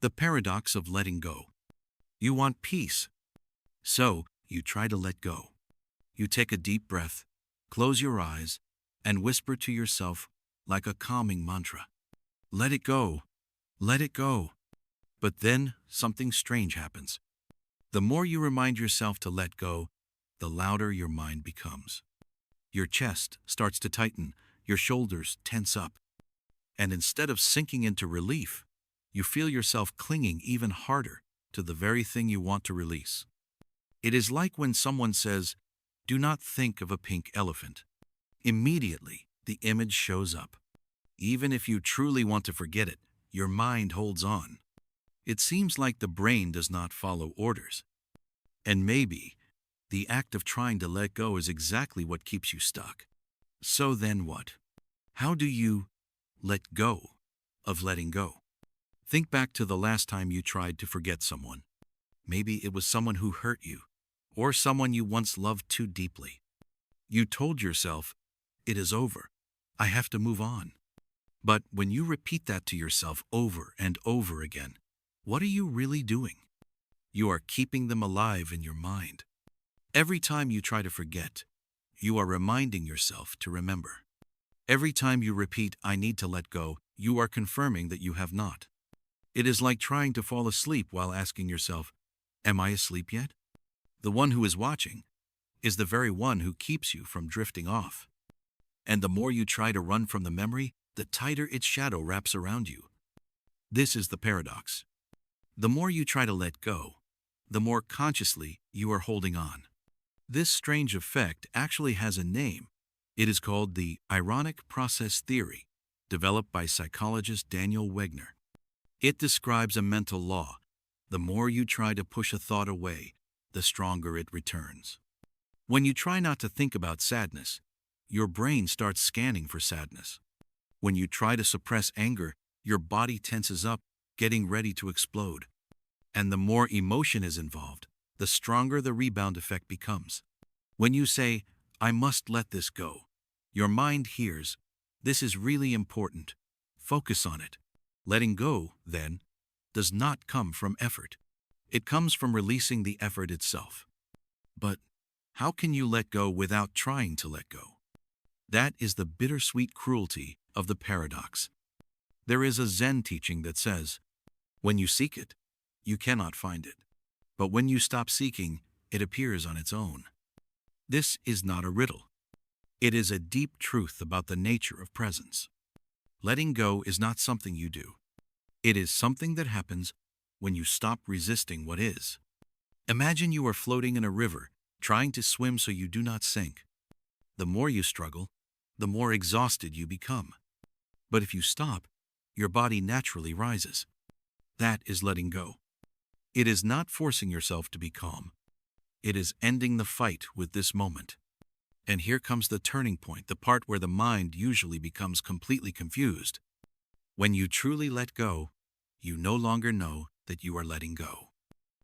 The paradox of letting go. You want peace, so you try to let go. You take a deep breath, close your eyes, and whisper to yourself like a calming mantra. Let it go. Let it go. But then something strange happens. The more you remind yourself to let go, the louder your mind becomes. Your chest starts to tighten, your shoulders tense up, and instead of sinking into relief, you feel yourself clinging even harder to the very thing you want to release. It is like when someone says, "Do not think of a pink elephant." Immediately, the image shows up. Even if you truly want to forget it, your mind holds on. It seems like the brain does not follow orders. And maybe the act of trying to let go is exactly what keeps you stuck. So then what? How do you let go of letting go? Think back to the last time you tried to forget someone. Maybe it was someone who hurt you, or someone you once loved too deeply. You told yourself, "It is over. I have to move on." But when you repeat that to yourself over and over again, what are you really doing? You are keeping them alive in your mind. Every time you try to forget, you are reminding yourself to remember. Every time you repeat, "I need to let go," you are confirming that you have not. It is like trying to fall asleep while asking yourself, "Am I asleep yet?" The one who is watching is the very one who keeps you from drifting off. And the more you try to run from the memory, the tighter its shadow wraps around you. This is the paradox. The more you try to let go, the more consciously you are holding on. This strange effect actually has a name. It is called the ironic process theory, developed by psychologist Daniel Wegner. It describes a mental law. The more you try to push a thought away, the stronger it returns. When you try not to think about sadness, your brain starts scanning for sadness. When you try to suppress anger, your body tenses up, getting ready to explode. And the more emotion is involved, the stronger the rebound effect becomes. When you say, "I must let this go," your mind hears, "This is really important. Focus on it." Letting go, then, does not come from effort. It comes from releasing the effort itself. But how can you let go without trying to let go? That is the bittersweet cruelty of the paradox. There is a Zen teaching that says, when you seek it, you cannot find it. But when you stop seeking, it appears on its own. This is not a riddle. It is a deep truth about the nature of presence. Letting go is not something you do. It is something that happens when you stop resisting what is. Imagine you are floating in a river, trying to swim so you do not sink. The more you struggle, the more exhausted you become. But if you stop, your body naturally rises. That is letting go. It is not forcing yourself to be calm. It is ending the fight with this moment. And here comes the turning point, the part where the mind usually becomes completely confused. When you truly let go, you no longer know that you are letting go.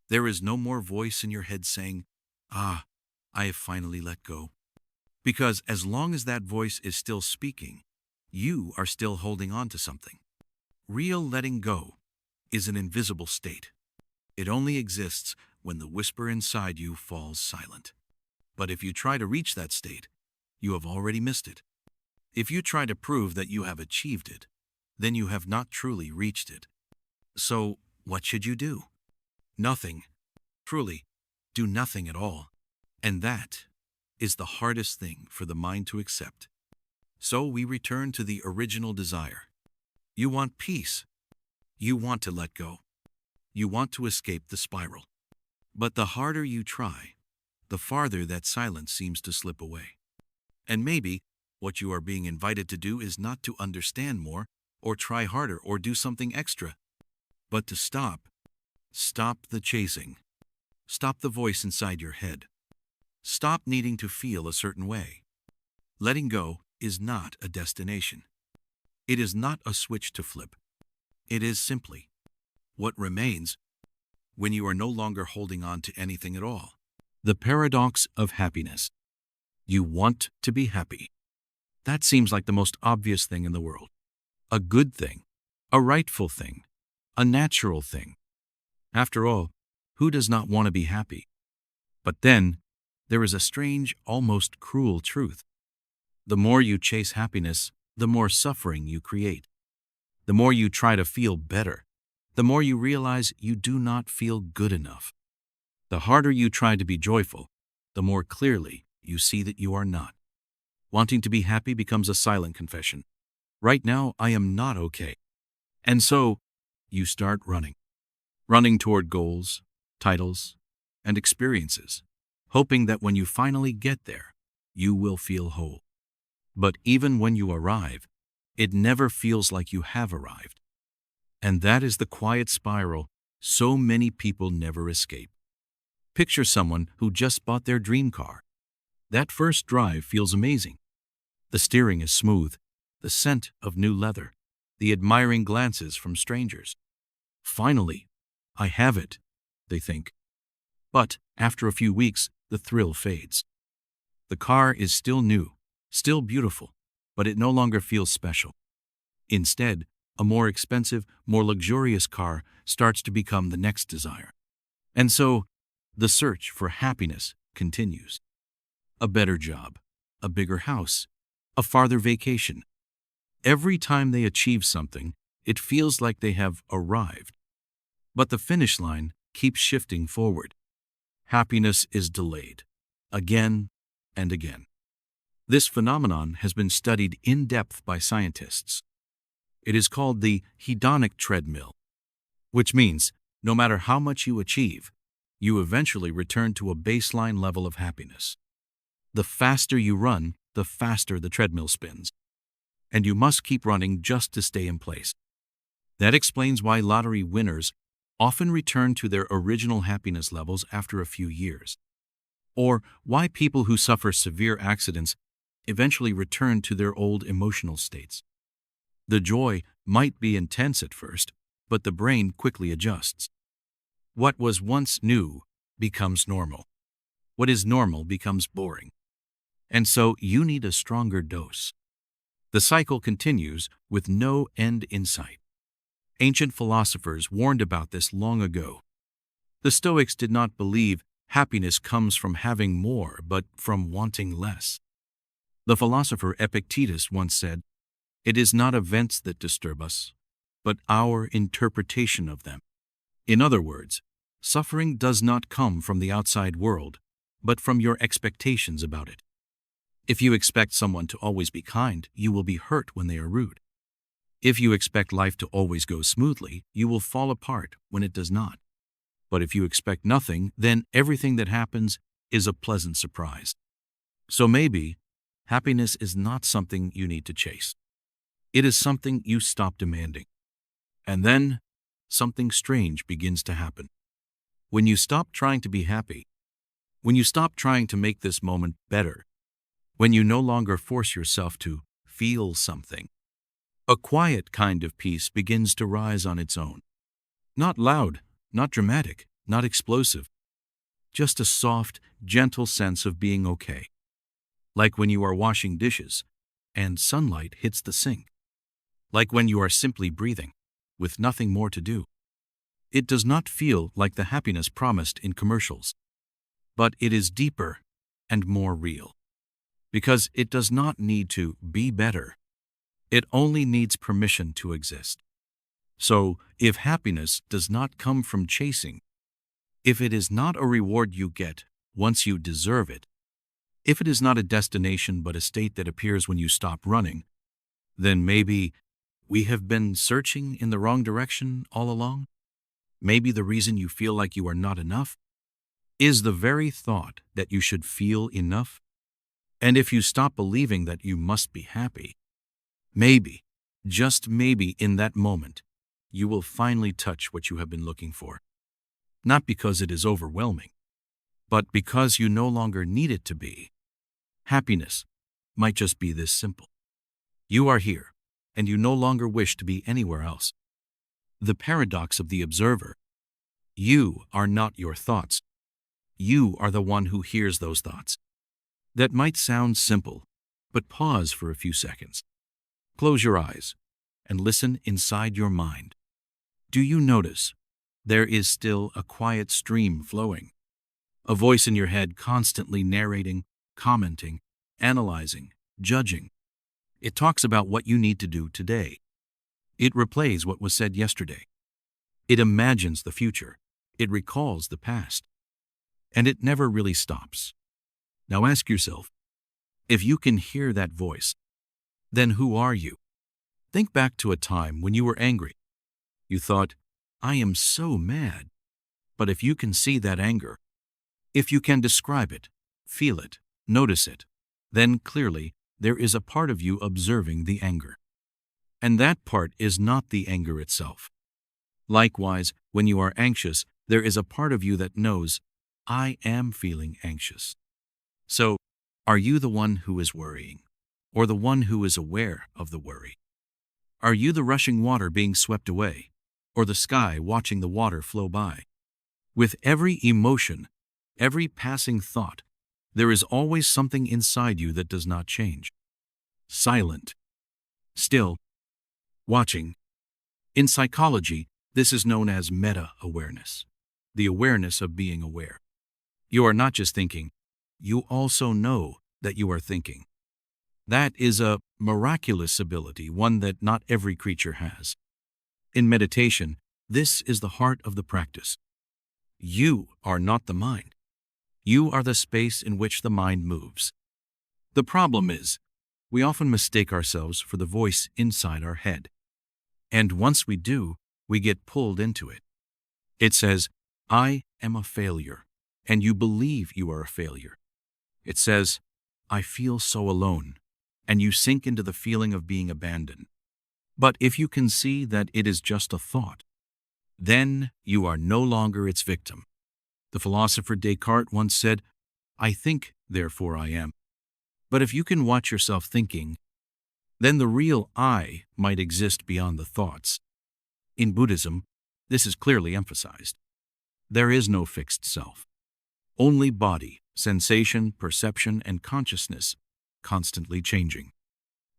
There is no more voice in your head saying, "Ah, I have finally let go." Because as long as that voice is still speaking, you are still holding on to something. Real letting go is an invisible state. It only exists when the whisper inside you falls silent. But if you try to reach that state, you have already missed it. If you try to prove that you have achieved it, then you have not truly reached it. So, what should you do? Nothing. Truly, do nothing at all. And that is the hardest thing for the mind to accept. So we return to the original desire. You want peace. You want to let go. You want to escape the spiral. But the harder you try, the farther that silence seems to slip away. And maybe what you are being invited to do is not to understand more, or try harder, or do something extra, but to stop. Stop the chasing. Stop the voice inside your head. Stop needing to feel a certain way. Letting go is not a destination. It is not a switch to flip. It is simply what remains when you are no longer holding on to anything at all. The paradox of happiness. You want to be happy. That seems like the most obvious thing in the world. A good thing, a rightful thing, a natural thing. After all, who does not want to be happy? But then, there is a strange, almost cruel truth. The more you chase happiness, the more suffering you create. The more you try to feel better, the more you realize you do not feel good enough. The harder you try to be joyful, the more clearly you see that you are not. Wanting to be happy becomes a silent confession. Right now, I am not okay. And so, you start running. Running toward goals, titles, and experiences, hoping that when you finally get there, you will feel whole. But even when you arrive, it never feels like you have arrived. And that is the quiet spiral so many people never escape. Picture someone who just bought their dream car. That first drive feels amazing. The steering is smooth, the scent of new leather, the admiring glances from strangers. Finally, I have it, they think. But after a few weeks, the thrill fades. The car is still new, still beautiful, but it no longer feels special. Instead, a more expensive, more luxurious car starts to become the next desire. And so, the search for happiness continues. A better job, a bigger house, a farther vacation. Every time they achieve something, it feels like they have arrived. But the finish line keeps shifting forward. Happiness is delayed, again and again. This phenomenon has been studied in depth by scientists. It is called the hedonic treadmill, which means no matter how much you achieve, you eventually return to a baseline level of happiness. The faster you run, the faster the treadmill spins. And you must keep running just to stay in place. That explains why lottery winners often return to their original happiness levels after a few years, or why people who suffer severe accidents eventually return to their old emotional states. The joy might be intense at first, but the brain quickly adjusts. What was once new becomes normal. What is normal becomes boring. And so you need a stronger dose. The cycle continues with no end in sight. Ancient philosophers warned about this long ago. The Stoics did not believe happiness comes from having more, but from wanting less. The philosopher Epictetus once said, "It is not events that disturb us, but our interpretation of them." In other words, suffering does not come from the outside world, but from your expectations about it. If you expect someone to always be kind, you will be hurt when they are rude. If you expect life to always go smoothly, you will fall apart when it does not. But if you expect nothing, then everything that happens is a pleasant surprise. So maybe happiness is not something you need to chase. It is something you stop demanding. And then something strange begins to happen. When you stop trying to be happy, when you stop trying to make this moment better, when you no longer force yourself to feel something, a quiet kind of peace begins to rise on its own. Not loud, not dramatic, not explosive. Just a soft, gentle sense of being okay. Like when you are washing dishes and sunlight hits the sink. Like when you are simply breathing, with nothing more to do. It does not feel like the happiness promised in commercials. But it is deeper and more real. Because it does not need to be better. It only needs permission to exist. So, if happiness does not come from chasing, if it is not a reward you get once you deserve it, if it is not a destination but a state that appears when you stop running, then maybe we have been searching in the wrong direction all along. Maybe the reason you feel like you are not enough is the very thought that you should feel enough. And if you stop believing that you must be happy, maybe, just maybe in that moment, you will finally touch what you have been looking for. Not because it is overwhelming, but because you no longer need it to be. Happiness might just be this simple. You are here, and you no longer wish to be anywhere else. The paradox of the observer. You are not your thoughts. You are the one who hears those thoughts. That might sound simple, but pause for a few seconds. Close your eyes and listen inside your mind. Do you notice there is still a quiet stream flowing? A voice in your head constantly narrating, commenting, analyzing, judging. It talks about what you need to do today. It replays what was said yesterday. It imagines the future. It recalls the past. And it never really stops. Now ask yourself, if you can hear that voice, then who are you? Think back to a time when you were angry. You thought, I am so mad. But if you can see that anger, if you can describe it, feel it, notice it, then clearly there is a part of you observing the anger. And that part is not the anger itself. Likewise, when you are anxious, there is a part of you that knows, I am feeling anxious. So, are you the one who is worrying, or the one who is aware of the worry? Are you the rushing water being swept away, or the sky watching the water flow by? With every emotion, every passing thought, there is always something inside you that does not change. Silent, still, watching. In psychology, this is known as meta-awareness, the awareness of being aware. You are not just thinking, you also know that you are thinking. That is a miraculous ability, one that not every creature has. In meditation, this is the heart of the practice. You are not the mind. You are the space in which the mind moves. The problem is, we often mistake ourselves for the voice inside our head. And once we do, we get pulled into it. It says, I am a failure, and you believe you are a failure. It says, I feel so alone, and you sink into the feeling of being abandoned. But if you can see that it is just a thought, then you are no longer its victim. The philosopher Descartes once said, I think, therefore I am. But if you can watch yourself thinking, then the real I might exist beyond the thoughts. In Buddhism, this is clearly emphasized. There is no fixed self. Only body, sensation, perception, and consciousness, constantly changing.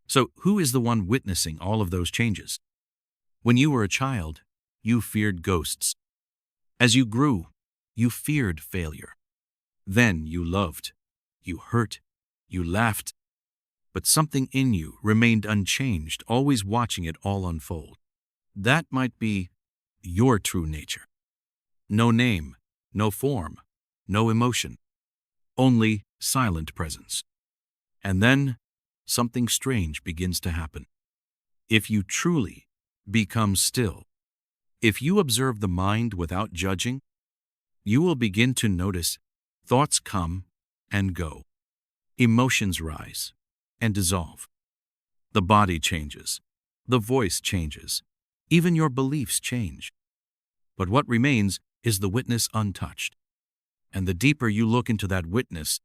So who is the one witnessing all of those changes? When you were a child, you feared ghosts. As you grew, you feared failure. Then you loved, you hurt, you laughed. But something in you remained unchanged, always watching it all unfold. That might be your true nature. No name, no form, no emotion. Only silent presence. And then something strange begins to happen. If you truly become still, if you observe the mind without judging, you will begin to notice thoughts come and go. Emotions rise and dissolve. The body changes. The voice changes. Even your beliefs change. But what remains is the witness untouched. And the deeper you look into that witness,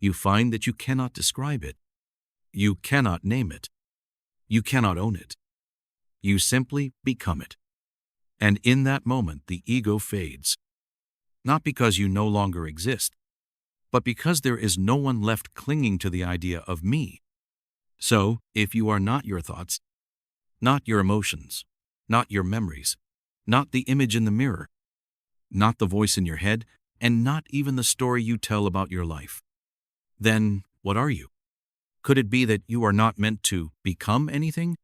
you find that you cannot describe it. You cannot name it. You cannot own it. You simply become it. And in that moment, the ego fades. Not because you no longer exist, but because there is no one left clinging to the idea of me. So, if you are not your thoughts, not your emotions, not your memories, not the image in the mirror, not the voice in your head, and not even the story you tell about your life, then what are you? Could it be that you are not meant to become anything,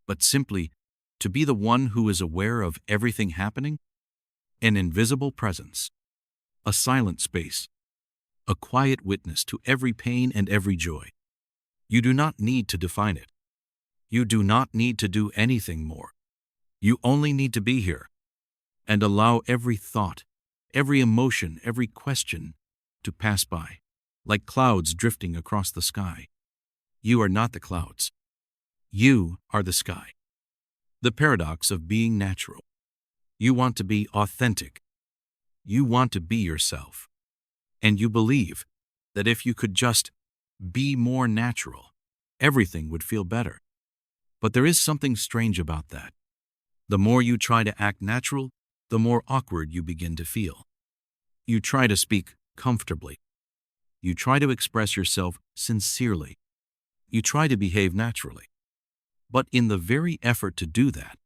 but simply to be the one who is aware of everything happening? An invisible presence, a silent space, a quiet witness to every pain and every joy. You do not need to define it. You do not need to do anything more. You only need to be here and allow every thought, every emotion, every question to pass by, like clouds drifting across the sky. You are not the clouds. You are the sky. The paradox of being natural. You want to be authentic. You want to be yourself. And you believe that if you could just be more natural, everything would feel better. But there is something strange about that. The more you try to act natural, the more awkward you begin to feel. You try to speak comfortably. You try to express yourself sincerely. You try to behave naturally. But in the very effort to do that,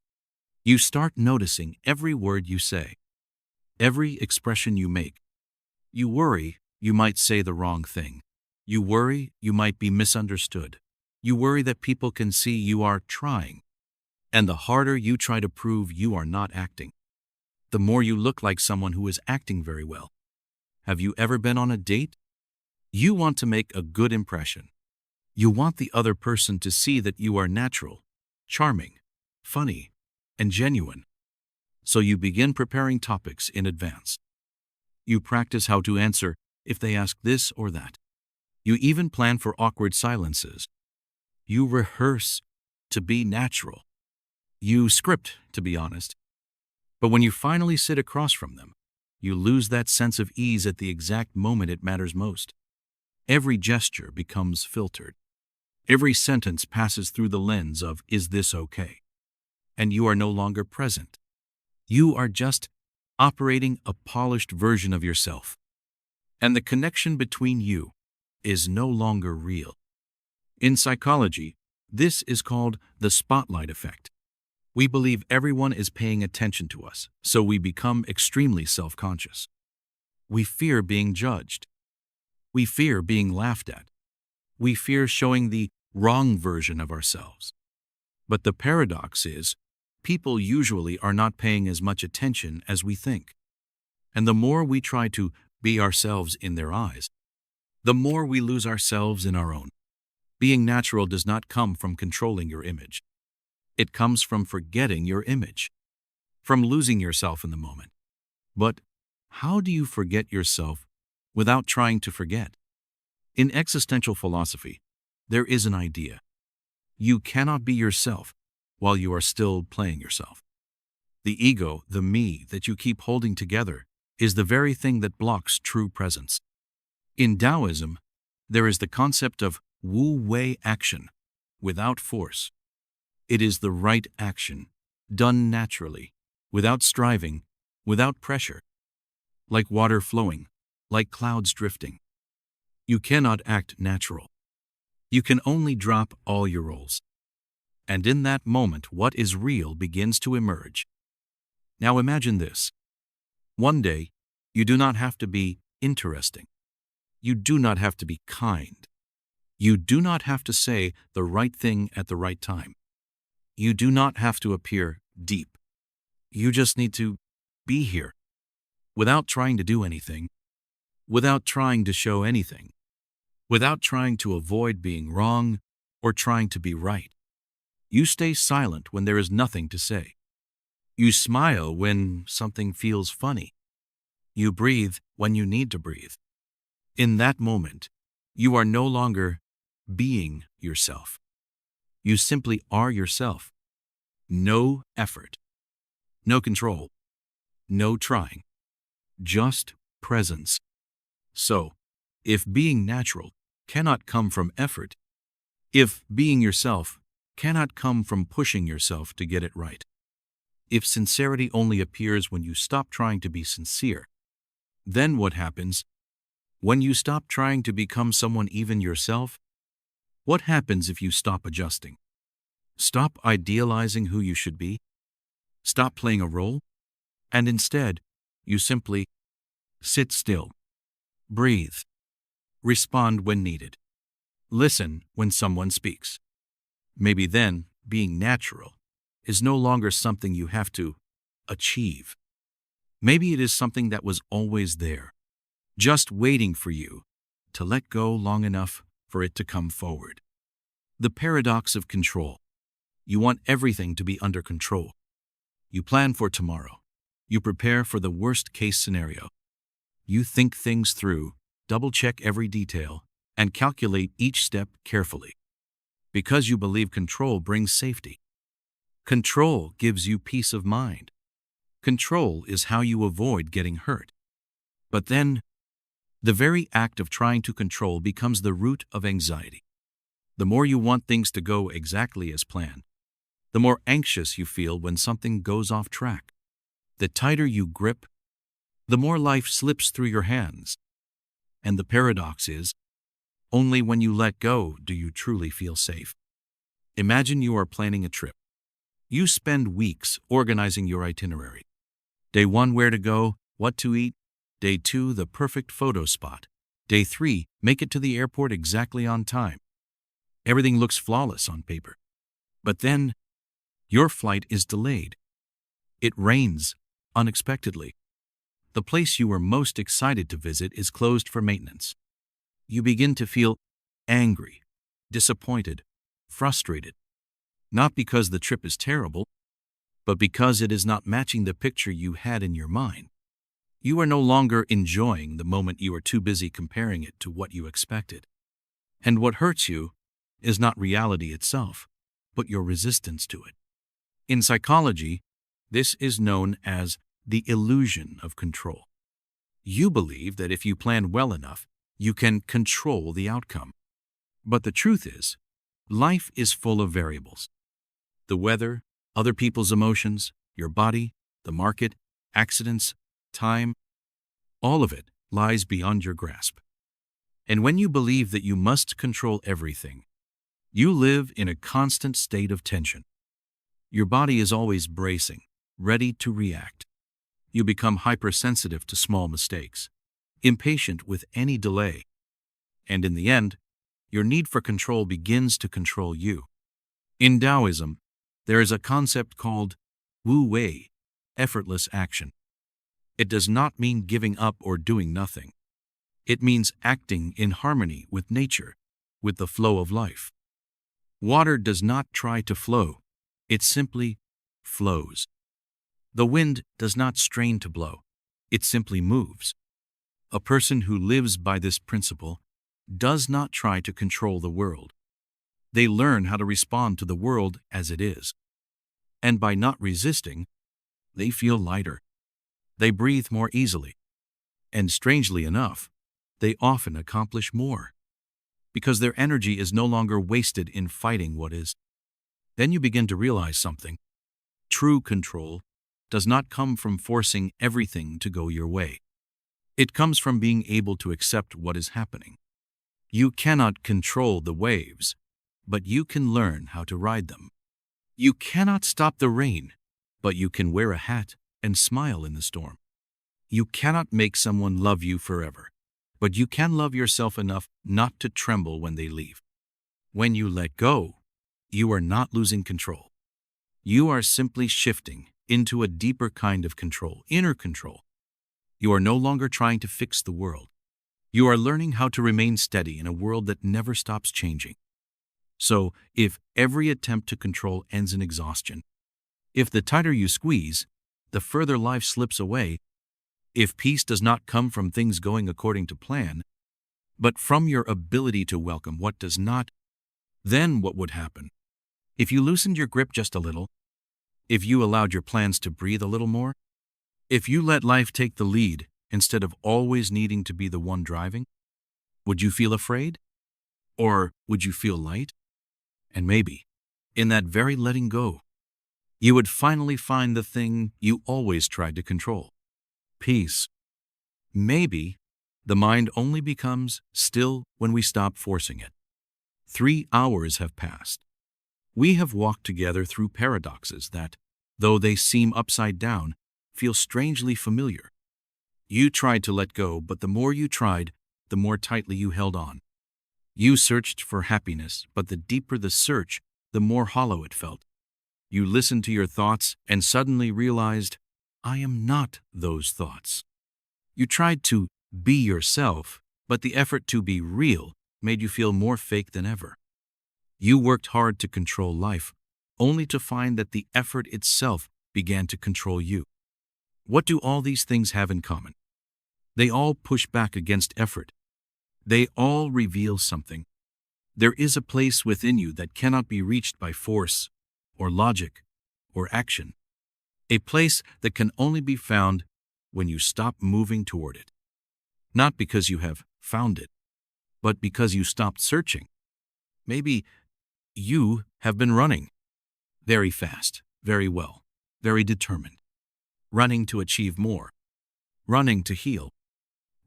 You start noticing every word you say, every expression you make. You worry you might say the wrong thing. You worry you might be misunderstood. You worry that people can see you are trying. And the harder you try to prove you are not acting, the more you look like someone who is acting very well. Have you ever been on a date? You want to make a good impression. You want the other person to see that you are natural, charming, funny, and genuine. So you begin preparing topics in advance. You practice how to answer if they ask this or that. You even plan for awkward silences. You rehearse to be natural. You script, to be honest. But when you finally sit across from them, you lose that sense of ease at the exact moment it matters most. Every gesture becomes filtered. Every sentence passes through the lens of, is this okay? And you are no longer present. You are just operating a polished version of yourself. And the connection between you is no longer real. In psychology, this is called the spotlight effect. We believe everyone is paying attention to us, so we become extremely self-conscious. We fear being judged. We fear being laughed at. We fear showing the wrong version of ourselves. But the paradox is, people usually are not paying as much attention as we think. And the more we try to be ourselves in their eyes, the more we lose ourselves in our own. Being natural does not come from controlling your image. It comes from forgetting your image, from losing yourself in the moment. But how do you forget yourself without trying to forget? In existential philosophy, there is an idea. You cannot be yourself while you are still playing yourself. The ego, the me that you keep holding together, is the very thing that blocks true presence. In Taoism, there is the concept of wu-wei action, without force. It is the right action, done naturally, without striving, without pressure. Like water flowing, like clouds drifting. You cannot act natural. You can only drop all your roles. And in that moment, what is real begins to emerge. Now imagine this. One day, you do not have to be interesting. You do not have to be kind. You do not have to say the right thing at the right time. You do not have to appear deep. You just need to be here, without trying to do anything, without trying to show anything, without trying to avoid being wrong or trying to be right. You stay silent when there is nothing to say. You smile when something feels funny. You breathe when you need to breathe. In that moment, you are no longer being yourself. You simply are yourself. No effort, no control, no trying, just presence. So, if being natural cannot come from effort, if being yourself cannot come from pushing yourself to get it right, if sincerity only appears when you stop trying to be sincere, then what happens? When you stop trying to become someone even yourself, what happens if you stop adjusting? Stop idealizing who you should be? Stop playing a role? And instead, you simply sit still, breathe, respond when needed, listen when someone speaks. Maybe then, being natural is no longer something you have to achieve. Maybe it is something that was always there, just waiting for you to let go long enough for it to come forward. The paradox of control. You want everything to be under control. You plan for tomorrow. You prepare for the worst-case scenario. You think things through, double-check every detail, and calculate each step carefully. Because you believe control brings safety. Control gives you peace of mind. Control is how you avoid getting hurt. But then, the very act of trying to control becomes the root of anxiety. The more you want things to go exactly as planned, the more anxious you feel when something goes off track. The tighter you grip, the more life slips through your hands. And the paradox is, only when you let go do you truly feel safe. Imagine you are planning a trip. You spend weeks organizing your itinerary. Day 1, where to go, what to eat. Day 2, the perfect photo spot. Day 3, make it to the airport exactly on time. Everything looks flawless on paper. But then, your flight is delayed. It rains unexpectedly. The place you were most excited to visit is closed for maintenance. You begin to feel angry, disappointed, frustrated. Not because the trip is terrible, but because it is not matching the picture you had in your mind. You are no longer enjoying the moment. You are too busy comparing it to what you expected. And what hurts you is not reality itself, but your resistance to it. In psychology, this is known as the illusion of control. You believe that if you plan well enough, you can control the outcome. But the truth is, life is full of variables. The weather, other people's emotions, your body, the market, accidents, time, all of it lies beyond your grasp. And when you believe that you must control everything, you live in a constant state of tension. Your body is always bracing, ready to react. You become hypersensitive to small mistakes, impatient with any delay. And in the end, your need for control begins to control you. In Taoism, there is a concept called Wu Wei, effortless action. It does not mean giving up or doing nothing. It means acting in harmony with nature, with the flow of life. Water does not try to flow. It simply flows. The wind does not strain to blow. It simply moves. A person who lives by this principle does not try to control the world. They learn how to respond to the world as it is. And by not resisting, they feel lighter. They breathe more easily. And strangely enough, they often accomplish more, because their energy is no longer wasted in fighting what is. Then you begin to realize something. True control does not come from forcing everything to go your way. It comes from being able to accept what is happening. You cannot control the waves, but you can learn how to ride them. You cannot stop the rain, but you can wear a hat and smile in the storm. You cannot make someone love you forever, but you can love yourself enough not to tremble when they leave. When you let go, you are not losing control. You are simply shifting into a deeper kind of control, inner control. You are no longer trying to fix the world. You are learning how to remain steady in a world that never stops changing. So, if every attempt to control ends in exhaustion, if the tighter you squeeze, the further life slips away, if peace does not come from things going according to plan, but from your ability to welcome what does not, then what would happen? If you loosened your grip just a little, if you allowed your plans to breathe a little more, if you let life take the lead instead of always needing to be the one driving, would you feel afraid? Or would you feel light? And maybe, in that very letting go, you would finally find the thing you always tried to control: peace. Maybe the mind only becomes still when we stop forcing it. 3 hours have passed. We have walked together through paradoxes that, though they seem upside down, feel strangely familiar. You tried to let go, but the more you tried, the more tightly you held on. You searched for happiness, but the deeper the search, the more hollow it felt. You listened to your thoughts and suddenly realized, I am not those thoughts. You tried to be yourself, but the effort to be real made you feel more fake than ever. You worked hard to control life, only to find that the effort itself began to control you. What do all these things have in common? They all push back against effort. They all reveal something. There is a place within you that cannot be reached by force, or logic, or action. A place that can only be found when you stop moving toward it. Not because you have found it, but because you stopped searching. Maybe you have been running. Very fast, very well, very determined. Running to achieve more. Running to heal.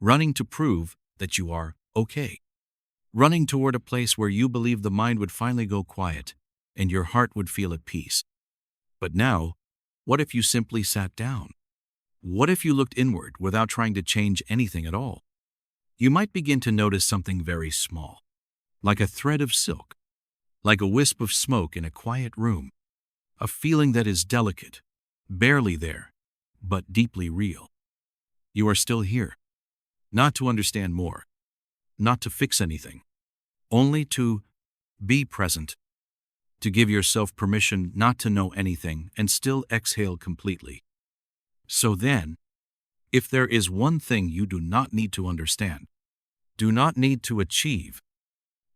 Running to prove that you are okay. Running toward a place where you believe the mind would finally go quiet and your heart would feel at peace. But now, what if you simply sat down? What if you looked inward without trying to change anything at all? You might begin to notice something very small, like a thread of silk, like a wisp of smoke in a quiet room, a feeling that is delicate, barely there, but deeply real. You are still here, not to understand more, not to fix anything, only to be present, to give yourself permission not to know anything and still exhale completely. So then, if there is one thing you do not need to understand, do not need to achieve,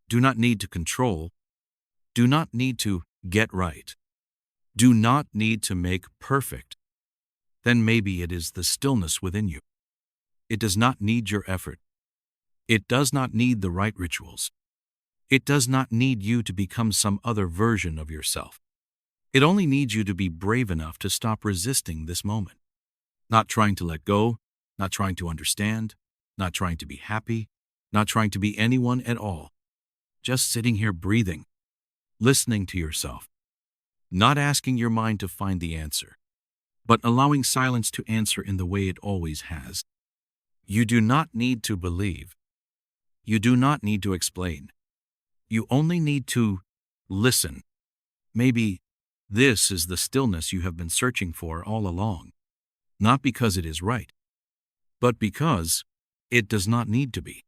do not need to control, do not need to get right, do not need to make perfect, then maybe it is the stillness within you. It does not need your effort. It does not need the right rituals. It does not need you to become some other version of yourself. It only needs you to be brave enough to stop resisting this moment. Not trying to let go, not trying to understand, not trying to be happy, not trying to be anyone at all. Just sitting here breathing, listening to yourself, not asking your mind to find the answer, but allowing silence to answer in the way it always has. You do not need to believe. You do not need to explain. You only need to listen. Maybe this is the stillness you have been searching for all along, not because it is right, but because it does not need to be.